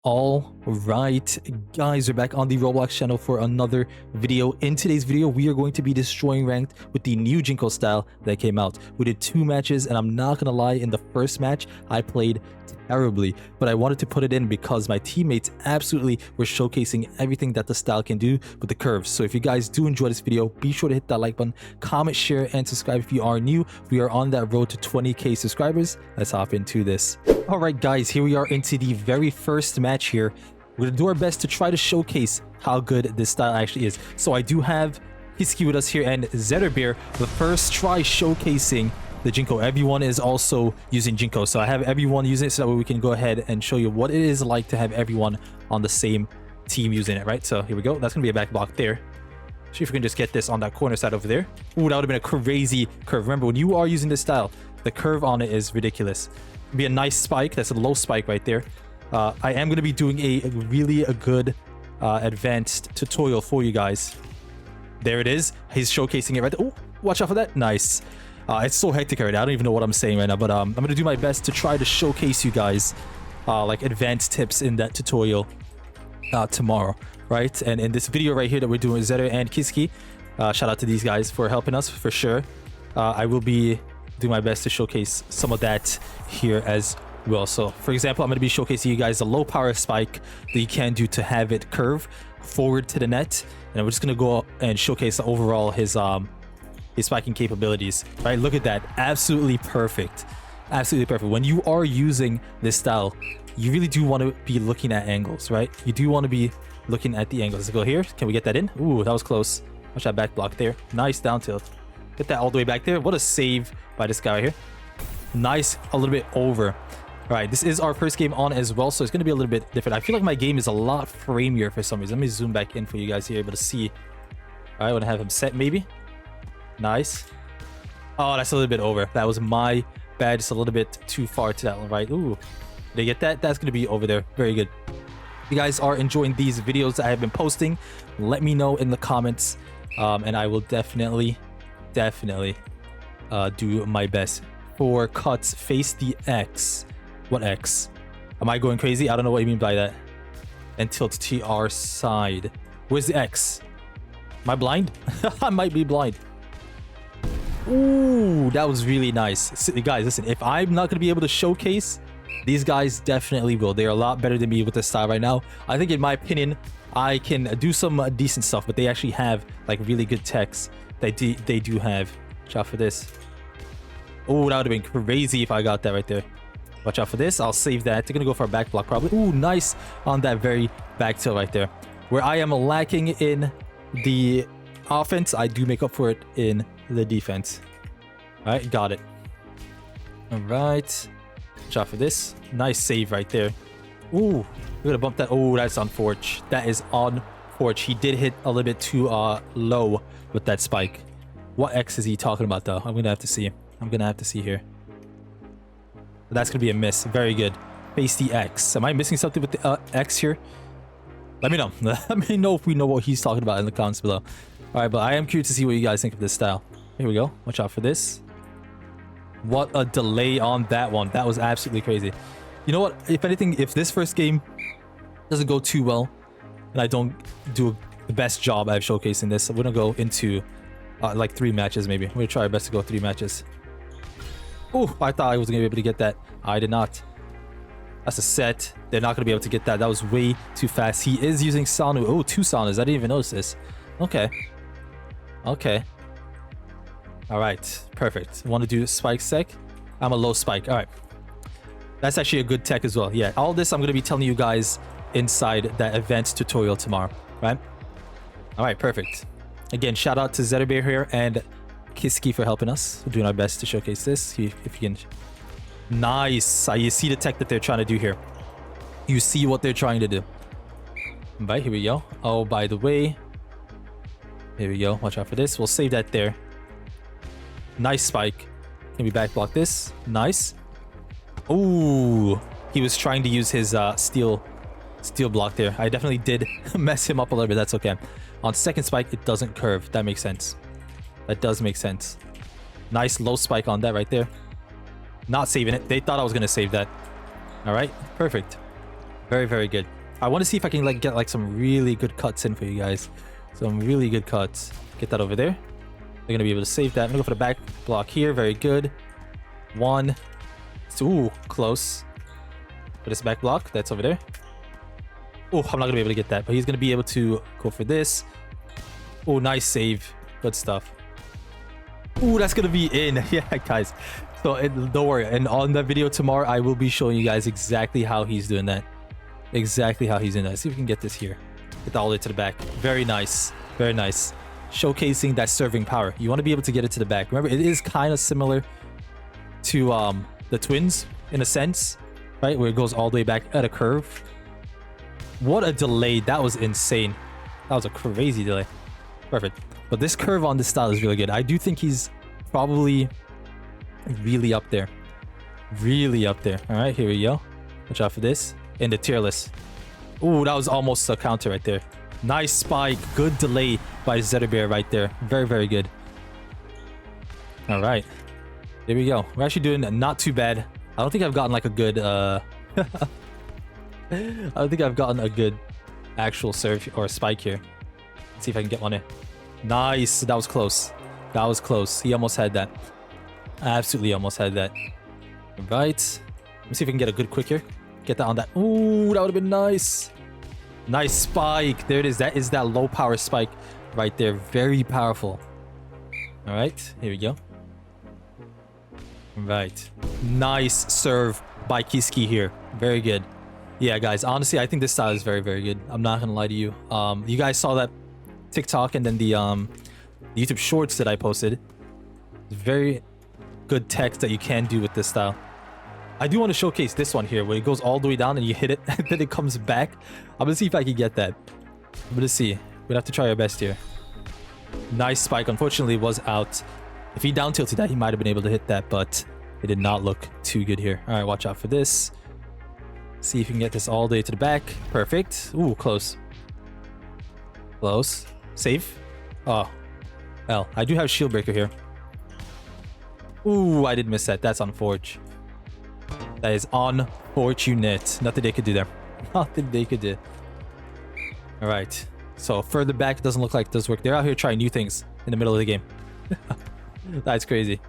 All right, guys, we're back on the Roblox channel for another video. In today's video, we are going to be destroying ranked with the new Jinko style that came out. We did 2 matches, and I'm not gonna lie, in the first match, I played terribly, but I wanted to put it in because my teammates absolutely were showcasing everything that the style can do with the curves. So if you guys do enjoy this video, be sure to hit that like button, comment, share, and subscribe if you are new. We are on that road to 20k subscribers. Let's hop into this. All right, guys, here we are into the very first match here. We're gonna do our best to try to showcase how good this style actually is. So I do have Hiski with us here and Zetterbeer, the first try showcasing the Jinko. Everyone is also using Jinko, so I have everyone using it so that way we can go ahead and show you what it is like to have everyone on the same team using it, right? So here we go. That's gonna be a back block there. See if we can just get this on that corner side over there. Ooh, that would have been a crazy curve. Remember, when you are using this style, the curve on it is ridiculous. It'd be a nice spike. That's a low spike right there. I am going to be doing a really good advanced tutorial for you guys. There it is. He's showcasing it right there. Oh, watch out for that. Nice. It's so hectic already. I don't even know what I'm saying right now, but I'm going to do my best to try to showcase you guys like advanced tips in that tutorial tomorrow, right? And in this video right here that we're doing, Zetter and Kiski, shout out to these guys for helping us for sure. I will be doing my best to showcase some of that here as well. So for example, I'm going to be showcasing you guys the low power spike that you can do to have it curve forward to the net, and we're just going to go and showcase overall his spiking capabilities, right? Look at that. Absolutely perfect. Absolutely perfect. When you are using this style, you really do want to be looking at angles, right? You do want to be looking at the angles. Let's go here. Can we get that in? Ooh, that was close. Watch that back block there. Nice down tilt. Get that all the way back there. What a save by this guy right here. Nice. A little bit over. All right, this is our first game on as well, so it's going to be a little bit different. I feel like my game is a lot framier for some reason. Let me zoom back in for you guys here, able to see. All right, I want to have him set maybe. Nice. Oh, that's a little bit over. That was my bad. Just a little bit too far to that one, right? Ooh, did I get that? That's going to be over there. Very good. If you guys are enjoying these videos that I have been posting, let me know in the comments, and I will definitely do my best. For cuts, face the X. What X? Am I going crazy? I don't know what you mean by that. And tilt to our side. Where's the X? Am I blind? I might be blind. Ooh, that was really nice. Guys, listen, if I'm not going to be able to showcase, these guys definitely will. They're a lot better than me with this style right now. I think, in my opinion, I can do some decent stuff, but they actually have like really good techs. They do have. Watch out for this. Oh, that would have been crazy if I got that right there. Watch out for this. I'll save that. They're going to go for a back block probably. Ooh, nice on that very back tilt right there. Where I am lacking in the offense, I do make up for it in the defense. All right, got it. All right. Watch out for this. Nice save right there. Ooh, we're going to bump that. Oh, that's unfortunate. That is unfortunate. He did hit a little bit too low with that spike. What X is he talking about, though? I'm going to have to see. I'm going to have to see here. But that's going to be a miss. Very good. Face the X. Am I missing something with the X here? Let me know. Let me know if we know what he's talking about in the comments below. All right, but I am curious to see what you guys think of this style. Here we go. Watch out for this. What a delay on that one. That was absolutely crazy. You know what? If anything, if this first game doesn't go too well, and I don't do the best job at showcasing this, we're going to go into like 3 matches maybe. We're going to try our best to go 3 matches. Oh, I thought I was going to be able to get that. I did not. That's a set. They're not going to be able to get that. That was way too fast. He is using Sanu. Oh, 2 Sanus. I didn't even notice this. Okay. Okay. All right. Perfect. Want to do spike sec? I'm a low spike. All right. That's actually a good tech as well. Yeah. All this I'm going to be telling you guys inside that advanced tutorial tomorrow. Right? All right. Perfect. Again, shout out to Zetterbeer here and Kiski for helping us. We're doing our best to showcase this. If you can. Nice. You see the tech that they're trying to do here. You see what they're trying to do. Right, here we go. Oh, by the way. Here we go. Watch out for this. We'll save that there. Nice spike. Can we back block this? Nice. Ooh. He was trying to use his steel block there. I definitely did mess him up a little bit. That's okay. On second spike, it doesn't curve. That makes sense. That does make sense. Nice low spike on that right there. Not saving it. They thought I was going to save that. All right. Perfect. Very, very good. I want to see if I can like get like some really good cuts in for you guys. Some really good cuts. Get that over there. They're going to be able to save that. I'm going to go for the back block here. Very good. One. Ooh, close. For this back block. That's over there. Oh, I'm not going to be able to get that. But he's going to be able to go for this. Oh, nice save. Good stuff. Ooh, that's going to be in. Yeah, guys. So don't worry. And on that video tomorrow, I will be showing you guys exactly how he's doing that. Exactly how he's doing that. Let's see if we can get this here. Get that all the way to the back. Very nice. Very nice. Showcasing that serving power. You want to be able to get it to the back. Remember, it is kind of similar to the twins in a sense, right? Where it goes all the way back at a curve. What a delay. That was insane. That was a crazy delay. Perfect. But this curve on this style is really good. I do think he's probably really up there. Really up there. All right, here we go. Watch out for this. In the tier list. Ooh, that was almost a counter right there. Nice spike. Good delay by Zilchyblox right there. Very, very good. All right. There we go. We're actually doing not too bad. I don't think I've gotten like a good... I don't think I've gotten a good actual serve or spike here. Let's see if I can get one in. Nice. That was close. That was close. He almost had that. Absolutely almost had that. All right. Let's see if we can get a good quick here. Get that on that. Ooh, that would have been nice. Nice spike. There it is. That is that low power spike right there. Very powerful. All right. Here we go. All right. Nice serve by Kiski here. Very good. Yeah, guys. Honestly, I think this style is very, very good. I'm not going to lie to you. You guys saw that TikTok and then the YouTube shorts that I posted. Very good text that you can do with this style. I do want to showcase this one here where it goes all the way down and you hit it and then it comes back. I'm gonna see if I can get that. I'm gonna see. We'd have to try our best here. Nice spike. Unfortunately, it was out. If he down tilted that, he might have been able to hit that, but it did not look too good here. All right, watch out for this. See if you can get this all the way to the back. Perfect. Ooh, close. Close. Safe. Oh, well, I do have shield breaker here. Ooh, I did miss that. That's unfortunate. That is unfortunate. Nothing they could do there. Nothing they could do. All right. So further back, it doesn't look like it does work. They're out here trying new things in the middle of the game. That's crazy.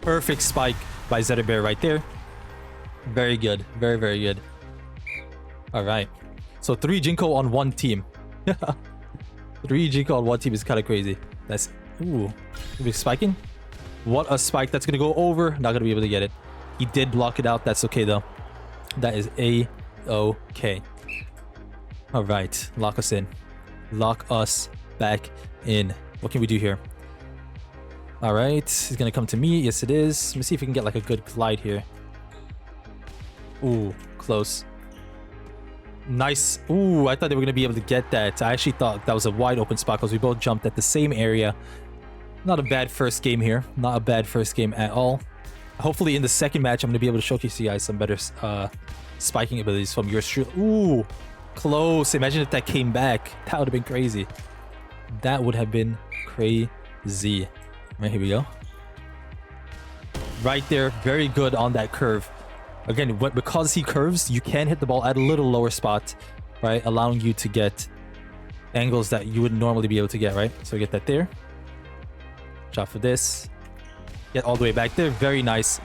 Perfect spike by Zilchyblox right there. Very good. Very, very good. All right. So 3 Jinko on one team. 3 Jinko on one team is kind of crazy. That's... Ooh. Maybe spiking? What a spike. That's going to go over. Not going to be able to get it. He did block it out. That's okay, though. That is A-okay. All right. Lock us in. Lock us back in. What can we do here? All right. It's going to come to me. Yes, it is. Let me see if we can get like a good glide here. Ooh, close. Nice. Ooh, I thought they were going to be able to get that. I actually thought that was a wide open spot because we both jumped at the same area. Not a bad first game here. Not a bad first game at all. Hopefully in the second match, I'm going to be able to showcase you guys some better spiking abilities from your stream. Ooh, close. Imagine if that came back. That would have been crazy. That would have been crazy. Right, here we go. Right there. Very good on that curve. Again, because he curves, you can hit the ball at a little lower spot, right? Allowing you to get angles that you wouldn't normally be able to get, right? So get that there. Shot for this. Get all the way back there. Very nice.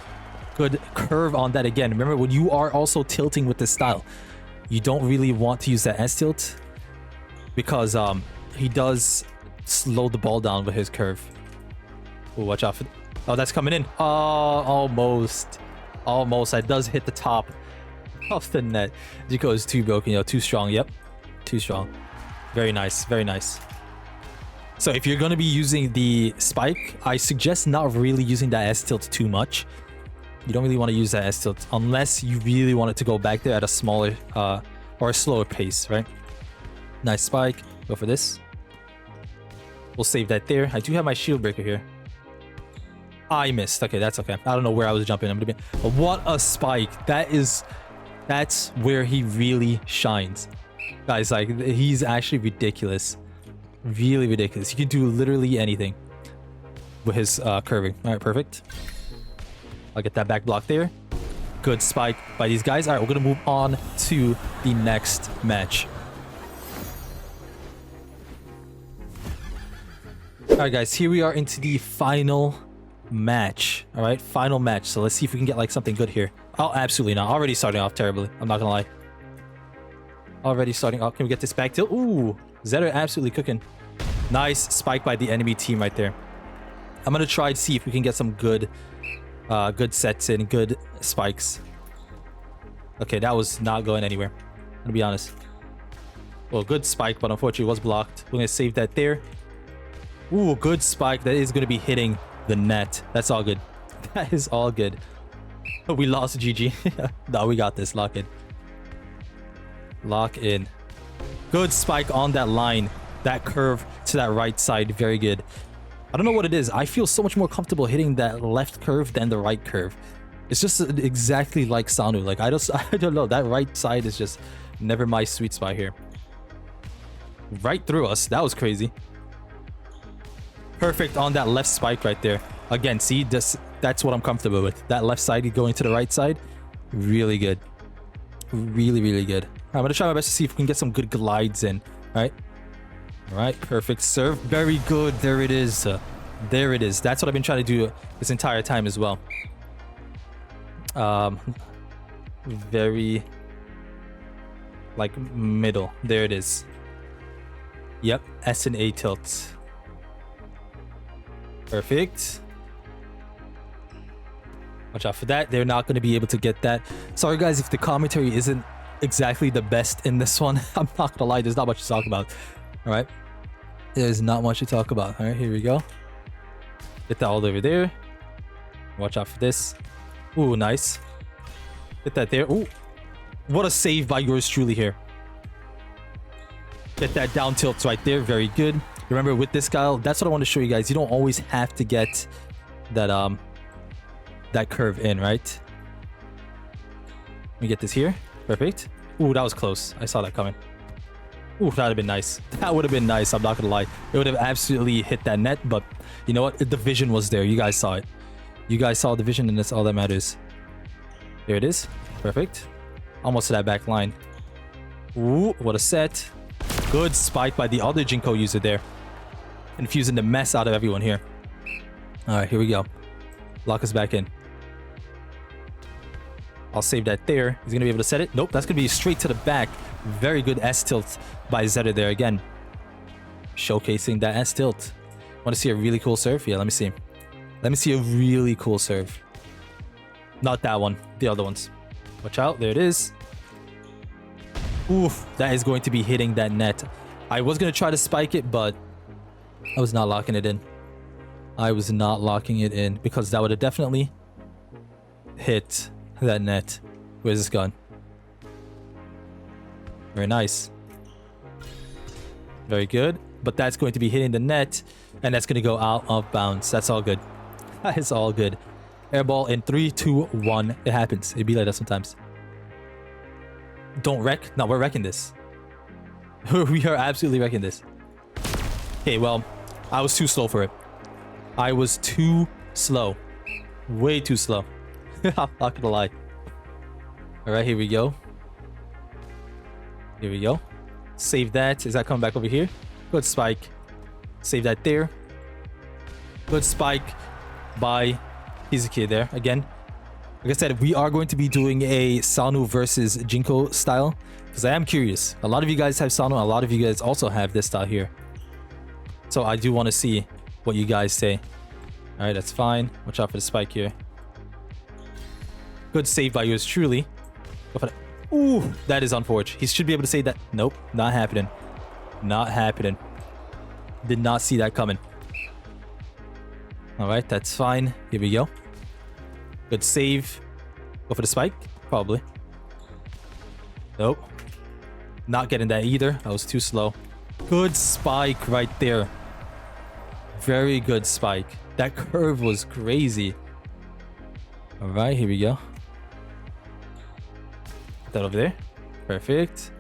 Good curve on that again. Remember, when you are also tilting with this style, you don't really want to use that S tilt because he does slow the ball down with his curve. Ooh, watch out for... Oh, that's coming in. Oh, almost. Almost. That does hit the top of the net. Jinko is too broken, you know, too strong. Yep. Too strong. Very nice. Very nice. So if you're going to be using the spike, I suggest not really using that S tilt too much. You don't really want to use that S tilt unless you really want it to go back there at a smaller or a slower pace, right? Nice spike. Go for this. We'll save that there. I do have my shield breaker here. I missed. Okay, that's okay. I don't know where I was jumping. But what a spike. That's where he really shines. Guys, like, he's actually ridiculous. Really ridiculous. You can do literally anything with his curving. All right, perfect. I'll get that back block there. Good spike by these guys. All right, we're going to move on to the next match. All right, guys, here we are into the final match. All right, final match. So let's see if we can get like something good here. Oh, absolutely not. Already starting off terribly. I'm not going to lie. Already starting off. Can we get this back tilt? Ooh, Zetter absolutely cooking. Nice spike by the enemy team right there. I'm going to try to see if we can get some good sets in, good spikes. Okay, that was not going anywhere. I'm going to be honest. Well, good spike, but unfortunately it was blocked. We're going to save that there. Ooh, good spike. That is going to be hitting the net. That's all good. That is all good. We lost GG. No, we got this. Lock in. Lock in. Good spike on that line. That curve to that right side. Very good. I don't know what it is. I feel so much more comfortable hitting that left curve than the right curve. It's just exactly like Sanu. Like, I don't know. That right side is just never my sweet spot here. Right through us. That was crazy. Perfect on that left spike right there. Again, see, that's what I'm comfortable with. That left side going to the right side. Really good. Really, really good. I'm going to try my best to see if we can get some good glides in. All right. All right. Perfect serve. Very good. There it is. There it is. That's what I've been trying to do this entire time as well. Very like middle. There it is. Yep. S and A tilts. Perfect. Watch out for that. They're not going to be able to get that. Sorry, guys, if the commentary isn't exactly the best in this one. I'm not going to lie. There's not much to talk about. All right. There's not much to talk about. All right, here we go. Get that all over there. Watch out for this. Ooh, nice. Get that there. Ooh. What a save by yours truly here. Get that down tilt right there. Very good. Remember, with this style, that's what I want to show you guys. You don't always have to get that that curve in, right? Let me get this here. Perfect. Ooh, that was close. I saw that coming. Ooh, that would have been nice. That would have been nice. I'm not going to lie. It would have absolutely hit that net, but you know what? The vision was there. You guys saw it. You guys saw the vision, and that's all that matters. There it is. Perfect. Almost to that back line. Ooh, what a set. Good spike by the other Jinko user there. Infusing the mess out of everyone here. All right, here we go. Lock us back in. I'll save that there. He's going to be able to set it. Nope, that's going to be straight to the back. Very good S-tilt by Zeta there again. Showcasing that S-tilt. Want to see a really cool serve? Yeah, let me see. Let me see a really cool serve. Not that one. The other ones. Watch out. There it is. Oof, that is going to be hitting that net. I was going to try to spike it, but I was not locking it in. I was not locking it in because that would have definitely hit that net. Where's this gone? Very nice. Very good. But that's going to be hitting the net, and that's going to go out of bounds. That's all good. That is all good. Airball in 3, 2, 1. It happens. It'd be like that sometimes. Don't wreck. No, we're wrecking this. We are absolutely wrecking this. Okay, well, I was too slow for it. I was too slow. Way too slow. I'm not gonna lie. Alright, here we go. Here we go. Save that. Is that coming back over here? Good spike. Save that there. Good spike by Hizuki there. Again, like I said, we are going to be doing a Sanu versus Jinko style. Because I am curious. A lot of you guys have Sanu. A lot of you guys also have this style here. So I do want to see what you guys say. Alright, that's fine. Watch out for the spike here. Good save by yours truly. Go for that. Ooh, that is unfortunate. He should be able to save that. Nope, not happening. Not happening. Did not see that coming. Alright, that's fine. Here we go. Good save. Go for the spike? Probably. Nope. Not getting that either. I was too slow. Good spike right there. Very good spike. That curve was crazy. Alright, here we go. Put that over there. Perfect.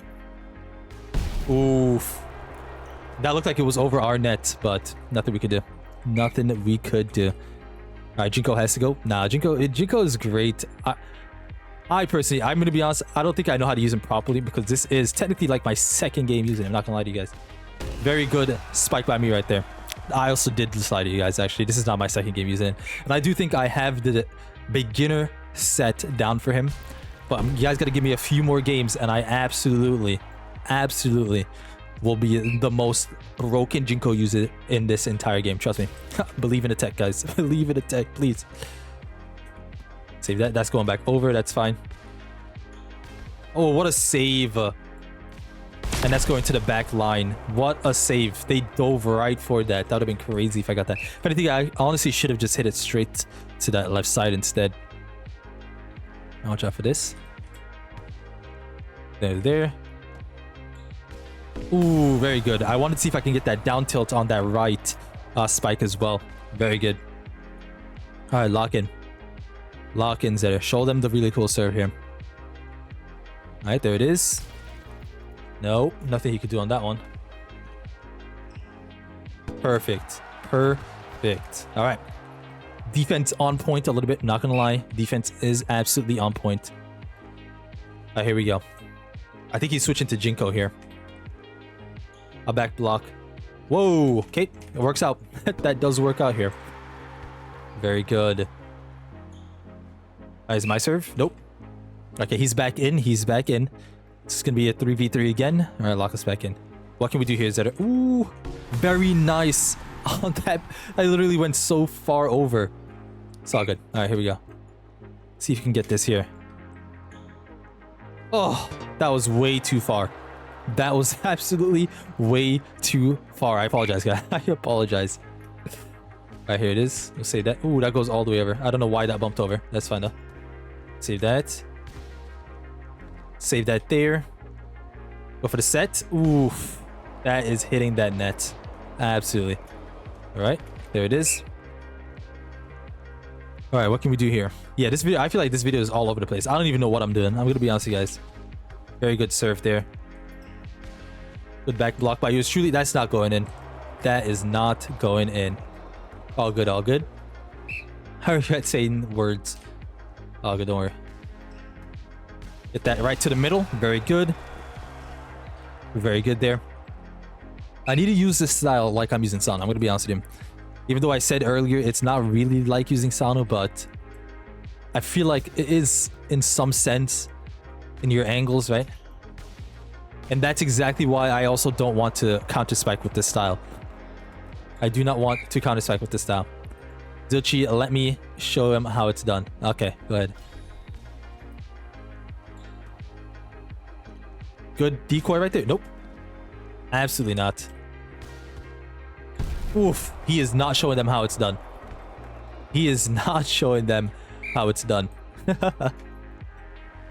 Oof. That looked like it was over our net, but nothing we could do. Nothing we could do. Alright, Jinko has to go. Nah, Jinko is great. I'm going to be honest, I don't think I know how to use him properly because this is technically like my second game using him. I'm not going to lie to you guys. Very good spike by me right there. I also did slide to you guys, actually. This is not my second game using it. And I do think I have the beginner set down for him. But you guys got to give me a few more games and I absolutely will be the most broken Jinko user in this entire game. Trust me. Believe in the tech, guys. Believe in the tech, please. Save that. That's going back over. That's fine. Oh, what a save. And that's going to the back line. What a save. They dove right for that. That would have been crazy if I got that. If anything, I honestly should have just hit it straight to that left side instead. Now watch out for this. There. Ooh, very good. I wanted to see if I can get that down tilt on that right spike as well. Very good. All right, lock in. Lock-ins there. Show them the really cool serve here. All right, there it is. No, nothing he could do on that one. Perfect. All right. Defense on point a little bit. Not gonna lie. Defense is absolutely on point. All right, here we go. I think he's switching to Jinko here. A back block. Whoa. Okay, it works out. That does work out here. Very good. Is my serve? Nope. Okay, he's back in. This is gonna be a 3v3 again. All right, lock us back in. What can we do here, Zeta? Ooh, very nice. On that, I literally went so far over. It's all good. All right, here we go. See if you can get this here. Oh, that was way too far. That was absolutely way too far. I apologize, guys. I apologize. All right, here it is. We'll save that. Ooh, that goes all the way over. I don't know why that bumped over. That's fine though. Save that. Save that there. Go for the set. Oof. That is hitting that net. Absolutely. All right. There it is. All right. What can we do here? Yeah, this video, I feel like this video is all over the place. I don't even know what I'm doing. I'm going to be honest with you guys. Very good serve there. Good back block by yours truly. That's not going in. That is not going in. All good. All good. I regret saying words. All good. Don't worry. Get that right to the middle. Very good. Very good there. I need to use this style like I'm using Sano. I'm going to be honest with you. Even though I said earlier it's not really like using Sano, but I feel like it is in some sense in your angles, right? And that's exactly why I also don't want to counter spike with this style. I do not want to counter spike with this style. Zilchi, let me show him how it's done. Okay, go ahead. Good decoy right there. Nope. Absolutely not. Oof. He is not showing them how it's done. He is not showing them how it's done.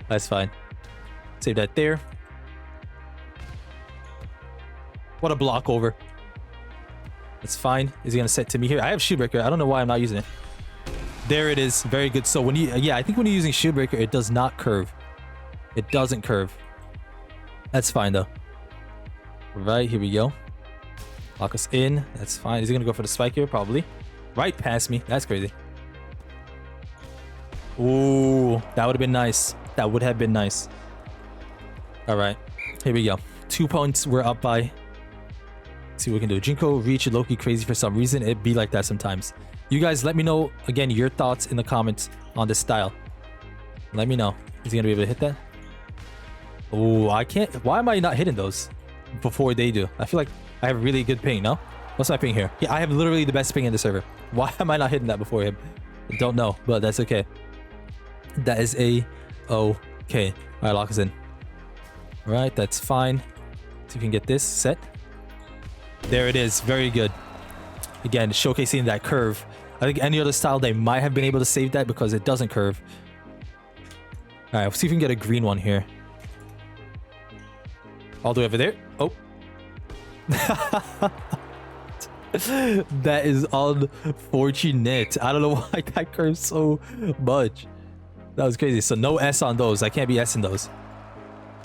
That's fine. Save that there. What a block over. That's fine. Is he going to set to me here? I have shield breaker. I don't know why I'm not using it. There it is. Very good. So when you, yeah, I think when you're using shield breaker, it does not curve. It doesn't curve. That's fine though. Right, here we go. Lock us in. That's fine. Is he going to go for the spike here? Probably. Right past me. That's crazy. Ooh, that would have been nice. That would have been nice. All right, here we go. 2 points we're up by. Let's see what we can do. Jinko reach Loki crazy for some reason. It be like that sometimes. You guys let me know, again, your thoughts in the comments on this style. Let me know. Is he going to be able to hit that? Oh, I can't. Why am I not hitting those before they do? I feel like I have really good ping, no? What's my ping here? Yeah, I have literally the best ping in the server. Why am I not hitting that before him? I don't know, but that's okay. That is okay. All right, lock us in. All right, that's fine. See if we can get this set. There it is. Very good. Again, showcasing that curve. I think any other style, they might have been able to save that because it doesn't curve. All right, let's see if we can get a green one here. All the way over there. Oh. That is unfortunate. I don't know why that curves so much. That was crazy. So no S on those. I can't be S in those.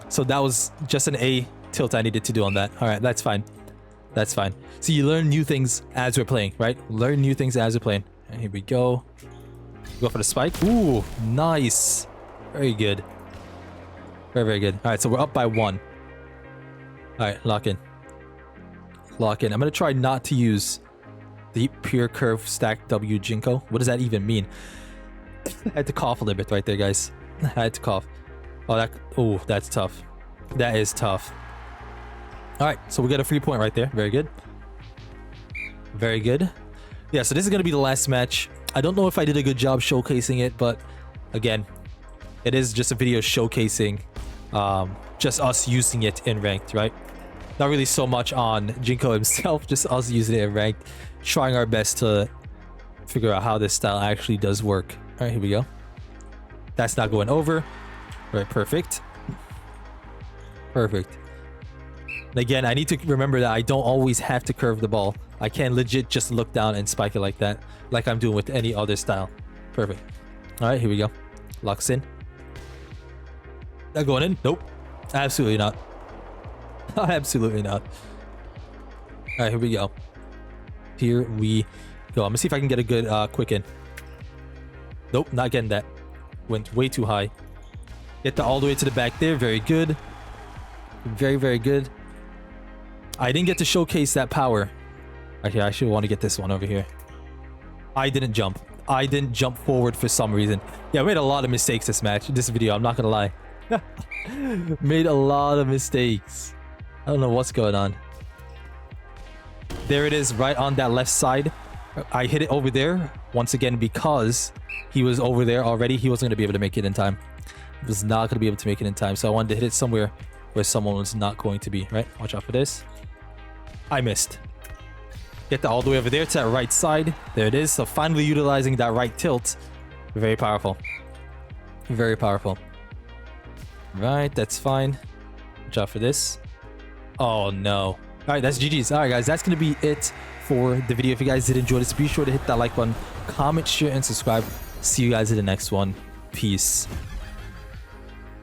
So that was just an A tilt I needed to do on that. All right, that's fine. That's fine. So you learn new things as we're playing, right? Learn new things as we're playing. And here we go. Go for the spike. Ooh, nice. Very good. Very, very good. All right, so we're up by 1. All right, lock in. Lock in. I'm going to try not to use the pure curve stack W Jinko. What does that even mean? I had to cough a little bit right there, guys. I had to cough. Oh, that's tough. That is tough. All right, so we got a free point right there. Very good. Very good. Yeah, so this is going to be the last match. I don't know if I did a good job showcasing it, but again, it is just a video showcasing just us using it in ranked, right? Not really so much on Jinko himself, just us using it in ranked, trying our best to figure out how this style actually does work. All right, here we go. That's not going over. All right, perfect. Perfect. And again, I need to remember that I don't always have to curve the ball. I can legit just look down and spike it like that, like I'm doing with any other style. Perfect. All right, here we go. Locks in. Not going in? Nope. Absolutely not. Absolutely not. All right, here we go. Here we go. I'm gonna see if I can get a good quick in. Nope, not getting that. Went way too high. Get all the way to the back there. Very good. Very, very good. I didn't get to showcase that power. Okay, I should want to get this one over here. I didn't jump. I didn't jump forward for some reason. Yeah, I made a lot of mistakes this match, this video. I'm not gonna lie. Made a lot of mistakes. I don't know what's going on. There it is, right on that left side. I hit it over there once again because he was over there already. He wasn't gonna be able to make it in time. He was not gonna be able to make it in time. So I wanted to hit it somewhere where someone was not going to be. Right? Watch out for this. I missed. Get that all the way over there to that right side. There it is. So finally utilizing that right tilt. Very powerful. Very powerful. Right, that's fine. Watch out for this. Oh no. All right, that's GG's. All right, guys, that's going to be it for the video. If you guys did enjoy this, be sure to hit that like button, comment, share, and subscribe. See you guys in the next one. Peace.